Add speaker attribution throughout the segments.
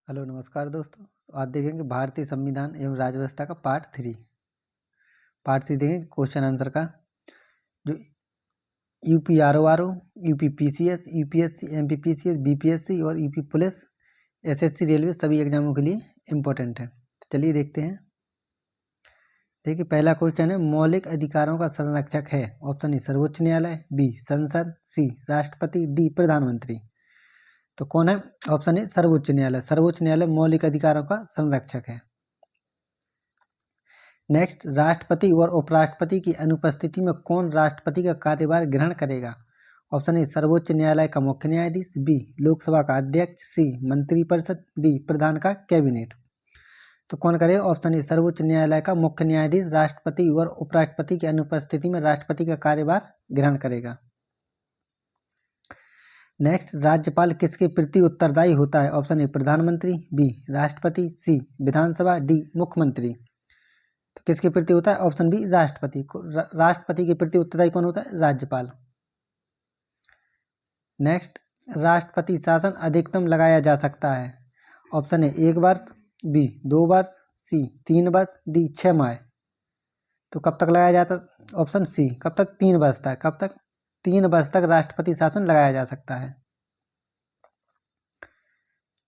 Speaker 1: Hello नमस्कार दोस्तों। तो आज देखेंगे भारतीय संविधान एवं राज्य व्यवस्था का पार्ट 3 देखेंगे क्वेश्चन आंसर का। जो UP RO, UP PCS, UPSC, MP PCS, BPSC और यूपी पुलिस, एसएससी, रेलवे सभी एग्जामों के लिए इम्पोर्टेंट है। तो चलिए देखते हैं। देखिए पहला क्वेश्चन है, मौलिक अधिकारों का संरक्षक है। ऑप्शन ए सर्वोच्च न्यायालय, बी संसद, सी राष्ट्रपति, डी प्रधानमंत्री। तो कौन है? ऑप्शन ए सर्वोच्च न्यायालय। सर्वोच्च न्यायालय मौलिक अधिकारों का संरक्षक है। नेक्स्ट, राष्ट्रपति और उपराष्ट्रपति की अनुपस्थिति में कौन राष्ट्रपति का कार्यभार ग्रहण करेगा? ऑप्शन ए सर्वोच्च न्यायालय का मुख्य न्यायाधीश, बी लोकसभा का अध्यक्ष, सी मंत्रिपरिषद, डी प्रधान का कैबिनेट। तो कौन करेगा? ऑप्शन ए सर्वोच्च न्यायालय का मुख्य न्यायाधीश राष्ट्रपति और उपराष्ट्रपति की अनुपस्थिति में राष्ट्रपति का कार्यभार ग्रहण करेगा। नेक्स्ट, राज्यपाल किसके प्रति उत्तरदायी होता है? ऑप्शन ए प्रधानमंत्री, बी राष्ट्रपति, सी विधानसभा, डी मुख्यमंत्री। तो किसके प्रति होता है? ऑप्शन बी राष्ट्रपति को। राष्ट्रपति के प्रति उत्तरदायी कौन होता है? राज्यपाल। नेक्स्ट, राष्ट्रपति शासन अधिकतम लगाया जा सकता है। ऑप्शन ए 1 वर्ष, बी 2 वर्ष, सी 3 वर्ष, डी 6 माह। तो कब तक लगाया जाता? ऑप्शन सी, कब तक? 3 वर्ष तक। कब तक? 3 वर्ष तक राष्ट्रपति शासन लगाया जा सकता है।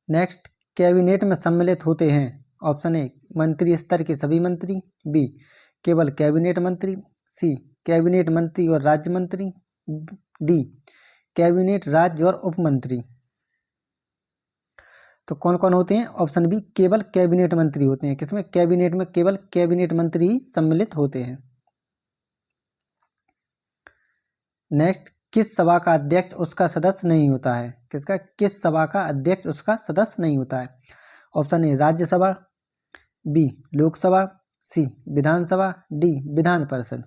Speaker 1: नेक्स्ट, कैबिनेट में सम्मिलित होते हैं। ऑप्शन ए मंत्री स्तर के सभी मंत्री, बी केवल कैबिनेट मंत्री, सी कैबिनेट मंत्री और राज्य मंत्री, डी कैबिनेट राज्य और उप मंत्री। तो कौन कौन होते हैं? ऑप्शन बी केवल कैबिनेट मंत्री होते हैं। किसमें? कैबिनेट में केवल कैबिनेट मंत्री ही सम्मिलित होते हैं। नेक्स्ट, किस सभा का अध्यक्ष उसका सदस्य नहीं होता है? किसका? किस सभा का अध्यक्ष उसका सदस्य नहीं होता है? Option A Rajya Sabha, B Lok Sabha, C Vidhan Sabha, D Vidhan Parishad.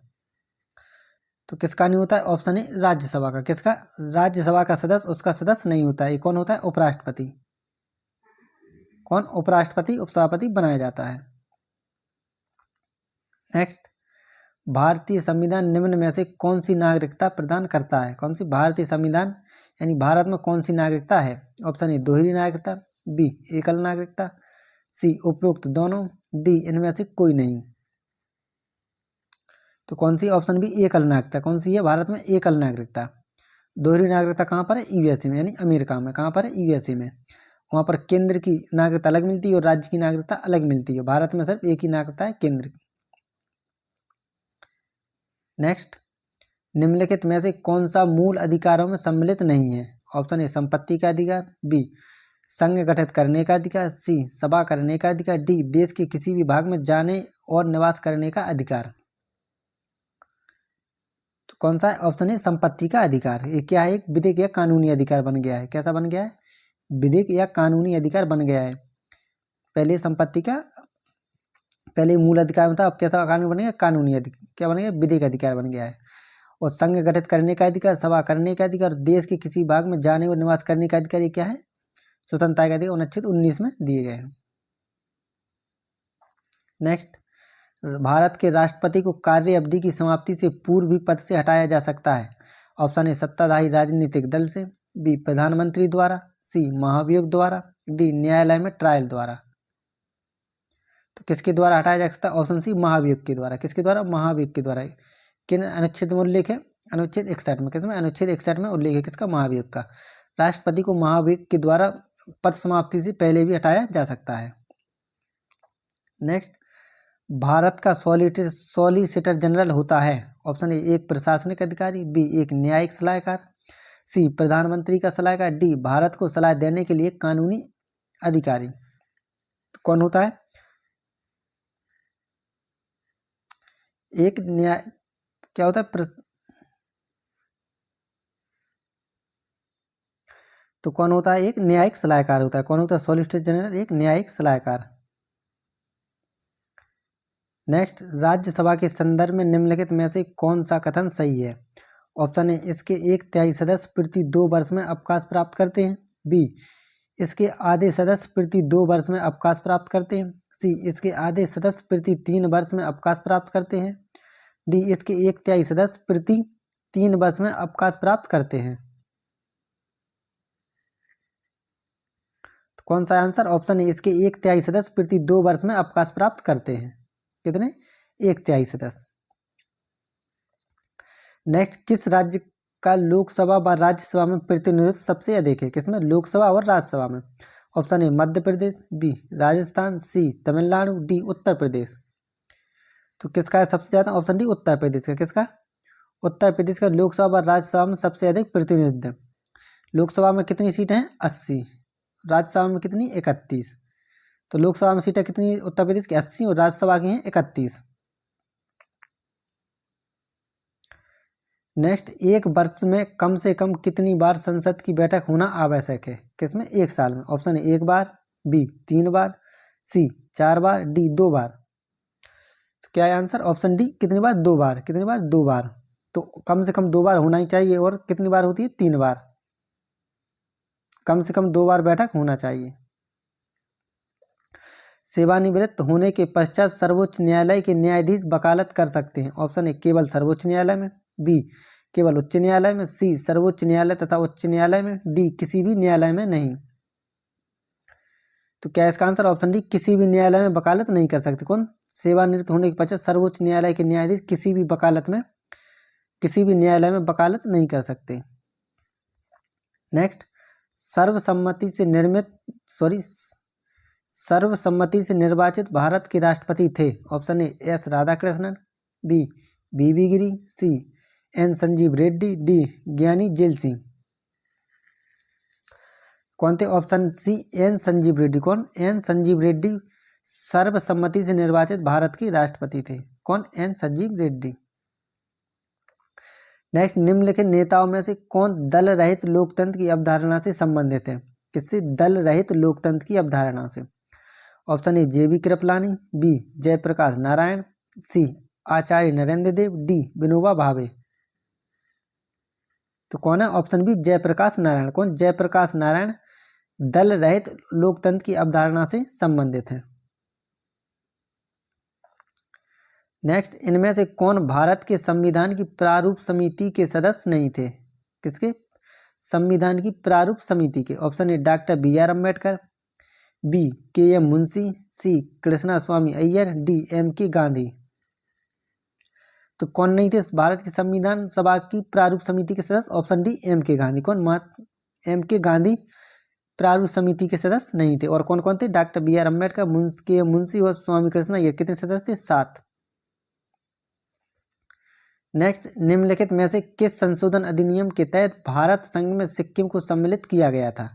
Speaker 1: तो किसका नहीं होता है? ऑप्शन ए राज्यसभा का। किसका? राज्यसभा का सदस्य उसका सदस्य नहीं होता है। ये कौन होता है? उपराष्ट्रपति। कौन? उपराष्ट्रपति उपसभापति बनाया जाता है। नेक्स्ट, भारतीय संविधान निम्न में से कौन सी नागरिकता प्रदान करता है? कौन सी? भारतीय संविधान यानी भारत में कौन सी नागरिकता है? ऑप्शन ए दोहरी नागरिकता, बी एकल नागरिकता, सी उपरोक्त दोनों, डी इनमें से कोई नहीं। तो कौन सी? ऑप्शन बी एकल नागरिकता। कौन सी है भारत में? एकल नागरिकता। दोहरी नागरिकता कहाँ पर है? यूएसए में, यानी अमेरिका में। कहाँ पर है? यूएसए में। वहाँ पर केंद्र की नागरिकता अलग मिलती है और राज्य की नागरिकता अलग मिलती है। भारत में सिर्फ एक ही नागरिकता है, केंद्र की। नेक्स्ट, निम्नलिखित में से कौन सा मूल अधिकारों में सम्मिलित नहीं है? ऑप्शन ए संपत्ति का अधिकार, बी संघ गठित करने का अधिकार, सी सभा करने का अधिकार, डी देश के किसी भी भाग में जाने और निवास करने का अधिकार। तो कौन सा है? ऑप्शन ए संपत्ति का अधिकार। ये क्या है? एक विधिक या कानूनी अधिकार बन गया है। कैसा बन गया है? विधिक या कानूनी अधिकार बन गया है। पहले संपत्ति का, पहले मूल अधिकार में था, अब कैसा कानून बन गया? कानूनी अधिकार। क्या बन गया? विधिक अधिकार बन गया है। और संघ गठित करने का अधिकार, सभा करने का अधिकार, देश के किसी भाग में जाने और निवास करने का अधिकार, ये क्या है? स्वतंत्रता का अधिकार अनुच्छेद 19 में दिए गए हैं। नेक्स्ट, भारत के राष्ट्रपति को कार्य अवधि की समाप्ति से पूर्व भी पद से हटाया जा सकता है। ऑप्शन ए सत्ताधारी राजनीतिक दल से, बी प्रधानमंत्री द्वारा, सी महाभियोग द्वारा, डी न्यायालय में ट्रायल द्वारा। तो किसके द्वारा हटाया जा सकता है? ऑप्शन सी महाभियोग के द्वारा। किसके द्वारा? महाभियोग के द्वारा। किन अनुच्छेद में उल्लेख है? अनुच्छेद 61 में। किसमें? अनुच्छेद 61 में उल्लेख है। किसका? महाभियोग का। राष्ट्रपति को महाभियोग के द्वारा पद समाप्ति से पहले भी हटाया जा सकता है। नेक्स्ट, भारत का सॉलिसिटर जनरल होता है। ऑप्शन ए एक प्रशासनिक अधिकारी, बी एक न्यायिक सलाहकार, सी प्रधानमंत्री का सलाहकार, डी भारत को सलाह देने के लिए कानूनी अधिकारी। तो कौन होता है? एक न्याय क्या होता है? तो कौन होता है? एक न्यायिक सलाहकार होता है। कौन होता है? सॉलिसिटर जनरल एक न्यायिक सलाहकार। नेक्स्ट, राज्यसभा के संदर्भ में निम्नलिखित में से कौन सा कथन सही है? ऑप्शन ए इसके 1/3 सदस्य प्रति 2 वर्ष में अवकाश प्राप्त करते हैं, बी इसके आधे सदस्य प्रति 2 वर्ष में अवकाश प्राप्त करते हैं, सी इसके आधे सदस्य प्रति 3 वर्ष में अवकाश प्राप्त करते हैं, डी इसके 1/3 सदस्य प्रति 3 वर्ष में अवकाश प्राप्त करते हैं। तो कौन सा आंसर? ऑप्शन ए, इसके 1/3 सदस्य प्रति 2 वर्ष में अवकाश प्राप्त करते हैं। कितने? 1/3 सदस्य। नेक्स्ट, किस राज्य का लोकसभा व राज्यसभा में प्रतिनिधित्व सबसे अधिक है? किसमें? लोकसभा और राज्यसभा में। Option A Madhya Pradesh, B Rajasthan, C Tamil Nadu, D Uttar Pradesh. तो किसका है सबसे ज़्यादा? ऑप्शन डी उत्तर प्रदेश का। किसका? उत्तर प्रदेश का लोकसभा व राज्यसभा में सबसे अधिक प्रतिनिधित्व। लोकसभा में कितनी सीटें हैं? 80। राज्यसभा में कितनी? 31। तो लोकसभा में सीटें कितनी उत्तर प्रदेश की? 80 और राज्यसभा की हैं 31। नेक्स्ट, एक वर्ष में कम से कम कितनी बार संसद की बैठक होना आवश्यक है? किसमें? एक साल में। ऑप्शन ए 1 बार, बी 3 बार, सी 4 बार, डी 2 बार। तो क्या है आंसर? ऑप्शन डी कितनी बार? 2 बार। कितनी बार? 2 बार। तो कम से कम 2 बार होना ही चाहिए। और कितनी बार होती है? 3 बार। कम से कम 2 बार बैठक होना चाहिए। सेवानिवृत्त होने के पश्चात सर्वोच्च न्यायालय के न्यायाधीश वकालत कर सकते हैं। ऑप्शन ए केवल सर्वोच्च न्यायालय में, बी केवल उच्च न्यायालय में, सी सर्वोच्च न्यायालय तथा उच्च न्यायालय में, डी किसी भी न्यायालय में नहीं। तो क्या इसका आंसर? ऑप्शन डी किसी भी न्यायालय में वकालत नहीं कर सकते। कौन? सेवानिवृत्त होने के पश्चात सर्वोच्च न्यायालय के न्यायाधीश किसी भी न्यायालय में वकालत नहीं कर सकते। नेक्स्ट, सर्वसम्मति से निर्वाचित भारत के राष्ट्रपति थे। Option A S Radhakrishnan, B V V Giri, C N Sanjeeva Reddy, D Giani Zail Singh. कौन थे? Option C N Sanjeeva Reddy. कौन? एन संजीव रेड्डी सर्वसम्मति से निर्वाचित भारत के राष्ट्रपति थे। कौन? एन संजीव रेड्डी। नेक्स्ट, निम्नलिखित नेताओं में से कौन दल रहित लोकतंत्र की अवधारणा से संबंधित है? किससे? दल रहित लोकतंत्र की अवधारणा से। Option A J B Kripalani, B Jayaprakash Narayan, C Acharya Narendra Dev, D Vinoba Bhave. तो कौन है? Option B Jayaprakash Narayan. कौन? जयप्रकाश नारायण दल रहित लोकतंत्र की अवधारणा से संबंधित है। नेक्स्ट, इनमें से कौन भारत के संविधान की प्रारूप समिति के सदस्य नहीं थे? किसके? संविधान की प्रारूप समिति के। Option A doctor B R Ambedkar, B K M Munshi, C Krishnaswami Iyer, D M K Gandhi. तो कौन नहीं थे भारत की संविधान सभा की प्रारूप समिति के सदस्य? Option D M K Gandhi. कौन? एम के गांधी प्रारूप समिति के सदस्य नहीं थे। और कौन कौन थे? डॉक्टर बी आर अम्बेडकर, के एम मुंशी और स्वामी कृष्णा। ये कितने सदस्य थे? 7। नेक्स्ट, निम्नलिखित में से किस संशोधन अधिनियम के तहत भारत संघ में सिक्किम को सम्मिलित किया गया था?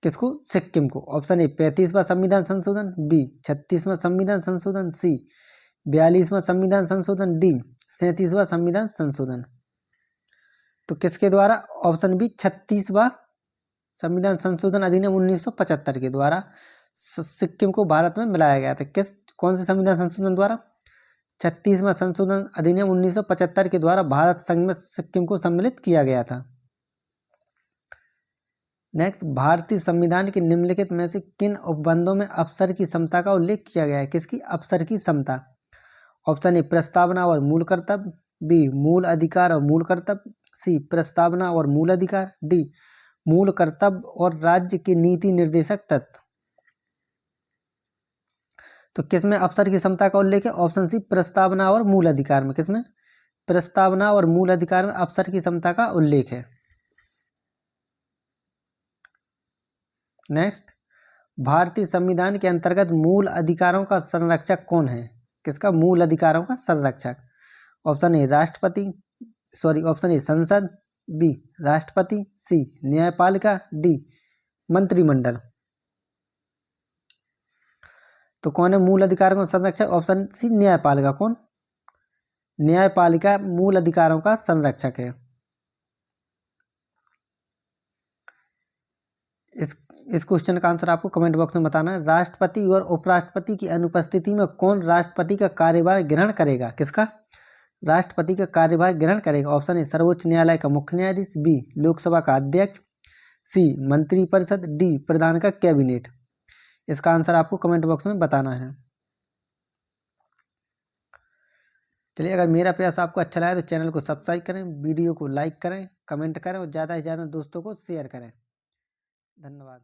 Speaker 1: किसको? सिक्किम को। ऑप्शन ए 35वां संविधान संशोधन, बी 36वां संविधान संशोधन, सी 42वां संविधान संशोधन, डी 37वां संविधान संशोधन। तो किसके द्वारा? ऑप्शन बी 36वां संविधान संशोधन अधिनियम 1975 के द्वारा सिक्किम को भारत में मिलाया गया था। कौन से संविधान संशोधन द्वारा? 36वां संशोधन अधिनियम 1975 के द्वारा भारत संघ में सिक्किम को सम्मिलित किया गया था। नेक्स्ट, भारतीय संविधान के निम्नलिखित में से किन उपबंधों में अफसर की समता का उल्लेख किया गया है? किसकी? अफसर की समता। ऑप्शन ए प्रस्तावना और मूल कर्तव्य, बी मूल अधिकार और मूल कर्तव्य, सी प्रस्तावना और मूल अधिकार, डी मूल कर्तव्य और राज्य के नीति निर्देशक तत्व। तो किसमें अफसर की क्षमता का उल्लेख है? ऑप्शन सी प्रस्तावना और मूल अधिकार में। किसमें? प्रस्तावना और मूल अधिकार में अफसर की क्षमता का उल्लेख है। नेक्स्ट, भारतीय संविधान के अंतर्गत मूल अधिकारों का संरक्षक कौन है? किसका? मूल अधिकारों का संरक्षक। ऑप्शन ए ऑप्शन ए संसद, बी राष्ट्रपति, सी न्यायपालिका, डी मंत्रिमंडल। तो कौन है मूल अधिकारों का संरक्षक? ऑप्शन सी न्यायपालिका। कौन? न्यायपालिका मूल अधिकारों का संरक्षक है। इस क्वेश्चन का आंसर आपको कमेंट बॉक्स में बताना है। राष्ट्रपति और उपराष्ट्रपति की अनुपस्थिति में कौन राष्ट्रपति का कार्यभार ग्रहण करेगा? किसका? राष्ट्रपति का कार्यभार ग्रहण करेगा। ऑप्शन ए सर्वोच्च न्यायालय का मुख्य न्यायाधीश, बी लोकसभा का अध्यक्ष, सी मंत्रिपरिषद, डी प्रधान का कैबिनेट। इसका आंसर आपको कमेंट बॉक्स में बताना है। चलिए, अगर मेरा प्रयास आपको अच्छा लगा तो चैनल को सब्सक्राइब करें, वीडियो को लाइक करें, कमेंट करें और ज़्यादा से ज़्यादा दोस्तों को शेयर करें। धन्यवाद।